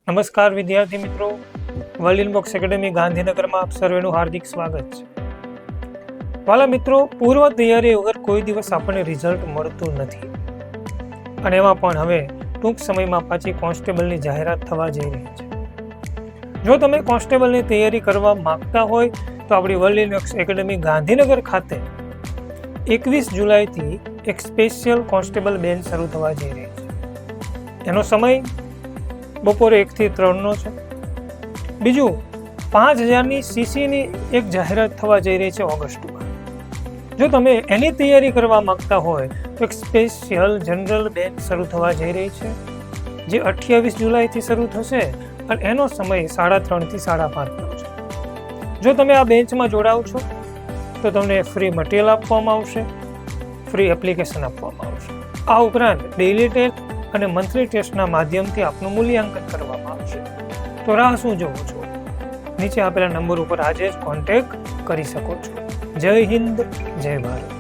નમસ્કાર વિદ્યાર્થી મિત્રો, વર્લ્ડ ઇનબોક્સ એકેડેમી ગાંધીનગરમાં આપ સર્વેનું હાર્દિક સ્વાગત છે. વાલા મિત્રો, પૂર્વ તૈયારી વગર કોઈ દિવસ આપણને રિઝલ્ટ મળતું નથી અને એમાં પણ હવે ટૂંક સમયમાં પાછી કોન્સ્ટેબલની જાહેરાત થવા જઈ રહી છે. જો તમે કોન્સ્ટેબલની તૈયારી કરવા માંગતા હોય તો આપણી વર્લ્ડ ઇનબોક્સ એકેડેમી ગાંધીનગર ખાતે 21 જુલાઈથી એક સ્પેશિયલ કોન્સ્ટેબલ બેચ શરૂ થવા જઈ રહી છે. એનો સમય બપોરે 1 થી 3 છે. બીજું, 5000ની સીસીની એક જાહેરાત થવા જઈ રહી છે ઓગસ્ટમાં. જો તમે એની તૈયારી કરવા માંગતા હોય તો એક સ્પેશિયલ જનરલ બેચ શરૂ થવા જઈ રહી છે, જે 28 જુલાઈથી શરૂ થશે અને એનો સમય 3:30 થી 5:30 છે. જો તમે આ બેચમાં જોડાવ છો તો તમને ફ્રી મટીરિયલ આપવામાં આવશે, ફ્રી એપ્લિકેશન આપવામાં આવશે. આ ઉપરાંત ડેઇલી ટેસ્ટ અને મંથલી ટેસ્ટના માધ્યમથી આપનું મૂલ્યાંકન કરવામાં આવશે. તો રાહ શું જોવો છો? નીચે આપેલા નંબર ઉપર આજે જ કોન્ટેક્ટ કરી શકો છો. જય હિન્દ, જય ભારત.